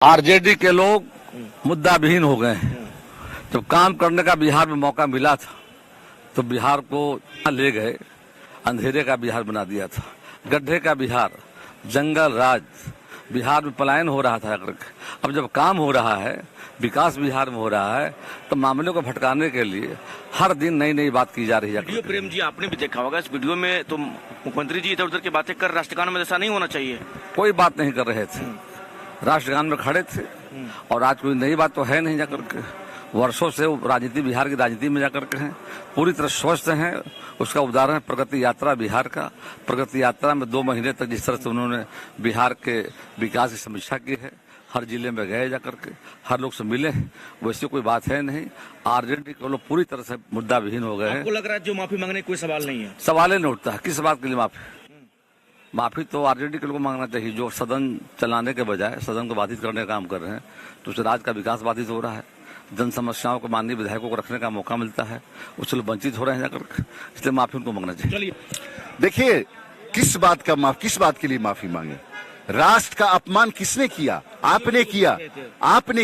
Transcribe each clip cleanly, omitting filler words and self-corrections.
RJD के लोग मुद्दा विहीन हो गए हैं। जब काम करने का बिहार में मौका मिला था तो बिहार को ले गए, अंधेरे का बिहार बना दिया था, गड्ढे का बिहार, जंगल राज, बिहार में पलायन हो रहा था करके। अब जब काम हो रहा है, विकास बिहार में हो रहा है, तो मामले को भटकाने के लिए हर दिन नई नई बात की जा रही है। वीडियो प्रेम जी आपने भी देखा होगा, इस वीडियो में तो मुख्यमंत्री जी इधर उधर की बातें कर राष्ट्रगान में ऐसा नहीं होना चाहिए। कोई बात नहीं कर रहे थे, राष्ट्रगान में खड़े थे और आज कोई नई बात तो है नहीं जाकर के। वर्षों से राजनीति बिहार की राजनीति में जाकर के हैं, पूरी तरह स्वस्थ हैं। उसका उदाहरण है प्रगति यात्रा बिहार का। प्रगति यात्रा में 2 महीने तक जिस तरह से उन्होंने बिहार के विकास की समीक्षा की है, हर जिले में गए जाकर के, हर लोग से मिले हैं, वैसे कोई बात है नहीं। आरजेडी के लोग पूरी तरह से मुद्दा विहीन हो गए हैं। आपको लग रहा है जो माफी मांगने कोई सवाल नहीं है? सवाल ही नहीं उठता है। किस बात के लिए माफी तो आरजेडी के लोगों को मांगना चाहिए, जो सदन चलाने के बजाय सदन को बाधित करने का काम कर रहे हैं। तो उससे राज्य का विकास बाधित हो रहा है, जन समस्याओं को माननीय विधायकों को रखने का मौका मिलता है, उससे लोग वंचित हो रहे हैं जाकर, इसलिए माफी उनको मांगना चाहिए। चलिए देखिए, किस बात के लिए माफी मांगे? राष्ट्र का अपमान किसने किया? आपने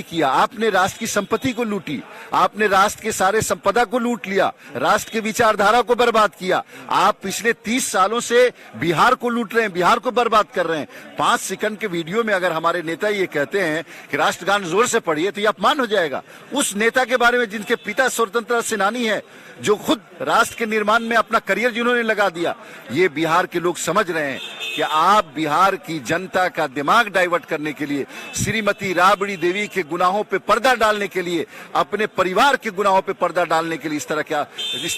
किया। आपने राष्ट्र की संपत्ति को लूटी, आपने राष्ट्र के सारे संपदा को लूट लिया, राष्ट्र की विचारधारा को बर्बाद किया। आप पिछले 30 सालों से बिहार को लूट रहे हैं, बिहार को बर्बाद कर रहे हैं। 5 सेकंड के वीडियो में अगर हमारे नेता ये कहते हैं कि राष्ट्रगान जोर से पढ़िए तो ये अपमान हो जाएगा उस नेता के बारे में जिनके पिता स्वतंत्रता सेनानी है, जो खुद राष्ट्र के निर्माण में अपना करियर जिन्होंने लगा दिया। ये बिहार के लोग समझ रहे हैं कि आप बिहार की जनता का दिमाग डाइवर्ट करने के लिए, श्रीमती राबड़ी देवी के गुनाहों पे पर्दा डालने के लिए, अपने परिवार के गुनाहों पे पर्दा डालने के लिए इस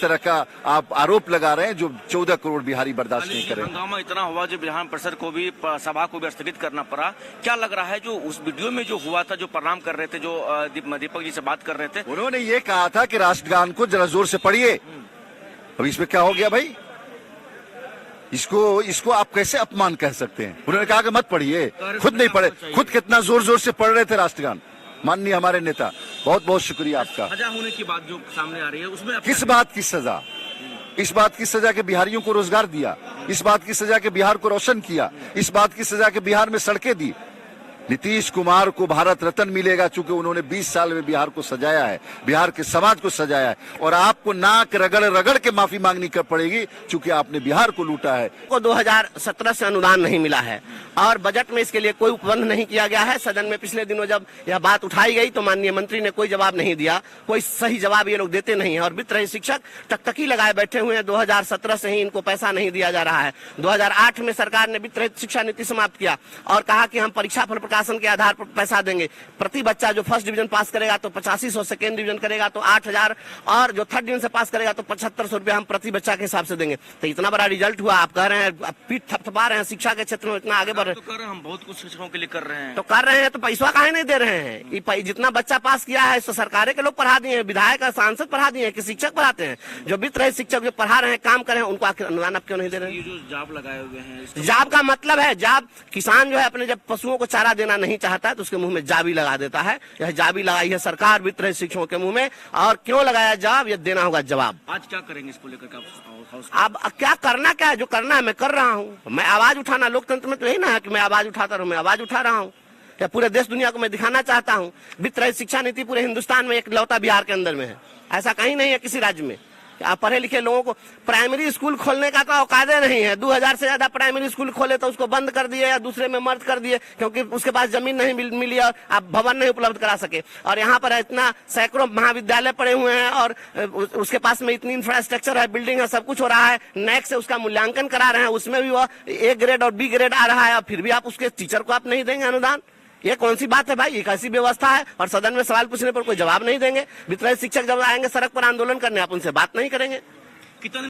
तरह का आप आरोप लगा रहे हैं, जो 14 करोड़ बिहारी बर्दाश्त नहीं करें। हंगामा इतना हुआ जो विधान परिषद को भी, सभा को भी स्थगित करना पड़ा। क्या लग रहा है जो उस वीडियो में जो हुआ था, जो प्रणाम कर रहे थे, जो दीपक जी से बात कर रहे थे, उन्होंने ये कहा था कि राष्ट्रगान को जरा जोर से पढ़िए। अब इसमें क्या हो गया भाई? इसको आप कैसे अपमान कह सकते हैं? उन्होंने कहा कि मत पढ़िए, खुद नहीं पढ़े, खुद कितना जोर जोर से पढ़ रहे थे राष्ट्रगान। माननीय हमारे नेता, बहुत बहुत शुक्रिया आपका। सजा होने की बात जो सामने आ रही है उसमें किस बात की सजा? इस बात की सजा के बिहारियों को रोजगार दिया, इस बात की सजा के बिहार को रोशन किया, इस बात की सजा के बिहार में सड़कें दी। नीतीश कुमार को भारत रत्न मिलेगा चूंकि उन्होंने 20 साल में बिहार को सजाया है, बिहार के समाज को सजाया है। और आपको नाक रगड़ रगड़ के माफी मांगनी कर पड़ेगी चूंकि आपने बिहार को लूटा है। को 2017 से अनुदान नहीं मिला है और बजट में इसके लिए कोई उपबंध नहीं किया गया है। सदन में पिछले दिनों जब यह बात उठाई गई तो माननीय मंत्री ने कोई जवाब नहीं दिया, कोई सही जवाब ये लोग देते नहीं है। और वित्त रहित शिक्षक टकटकी लगाए बैठे हुए हैं। 2017 से ही इनको पैसा नहीं दिया जा रहा है। 2008 में सरकार ने वित्त रहित शिक्षा नीति समाप्त किया और कहा कि हम परीक्षा फल प्रकाशन के आधार पर पैसा देंगे। प्रति बच्चा जो फर्स्ट डिवीजन पास करेगा तो 8500, सेकेंड डिवीजन करेगा तो 8000 और जो थर्ड डिवीजन से पास करेगा तो 7500 रुपया हम प्रति बच्चा के हिसाब से देंगे। तो इतना बड़ा रिजल्ट हुआ, आप कह रहे हैं, पीठ थपथपा रहे हैं शिक्षा के क्षेत्र में इतना आगे बढ़ रहे हैं। हम बहुत कुछ शिक्षकों के लिए कर रहे हैं तो कर रहे हैं, तो पैसा काहे नहीं दे रहे हैं? जितना बच्चा पास किया है तो सरकारें के लोग पढ़ा दिए हैं, विधायक सांसद पढ़ा दिए हैं कि शिक्षक पढ़ाते हैं? जो वित्त रहित शिक्षक जो पढ़ा रहे हैं, काम कर रहे हैं, उनको आखिर अनुदान आप क्यों नहीं दे रहे हैं? ये जो जाब लगाए हुए हैं, जाब का मतलब है, जाब किसान जो है अपने जब पशुओं को चारा देना नहीं चाहता है तो उसके मुंह में जाबी लगा देता है। यह जाबी लगाई है सरकार वित्त रहित शिक्षकों के मुंह में। और क्यों लगाया जाब, यह देना होगा जवाब। आज क्या करेंगे इसको लेकर? अब क्या करना, क्या है जो करना है मैं कर रहा हूँ। मैं आवाज उठाना, लोकतंत्र में तो यही ना है कि मैं आवाज उठाता रहूं। मैं आवाज उठा रहा हूँ, या पूरे देश दुनिया को मैं दिखाना चाहता हूँ। वित्त रहित शिक्षा नीति पूरे हिंदुस्तान में एक लौता बिहार के अंदर में है, ऐसा कहीं नहीं है किसी राज्य में। आप पढ़े लिखे लोगों को प्राइमरी स्कूल खोलने का तो औकादे नहीं है। 2000 से ज्यादा प्राइमरी स्कूल खोले तो उसको बंद कर दिए या दूसरे में मर्ज कर दिए, क्योंकि उसके पास जमीन नहीं मिली और आप भवन नहीं उपलब्ध करा सके। और यहाँ पर इतना सैकड़ों महाविद्यालय पड़े हुए हैं और उसके पास में इतनी इंफ्रास्ट्रक्चर है, बिल्डिंग है, सब कुछ हो रहा है। नेक से उसका मूल्यांकन करा रहे हैं, उसमें भी वह A ग्रेड और B ग्रेड आ रहा है, और फिर भी आप उसके टीचर को आप नहीं देंगे अनुदान। ये कौन सी बात है भाई? ये कैसी व्यवस्था है? और सदन में सवाल पूछने पर कोई जवाब नहीं देंगे। वित्त रहित शिक्षक जब आएंगे सड़क पर आंदोलन करने, आप उनसे बात नहीं करेंगे। कितने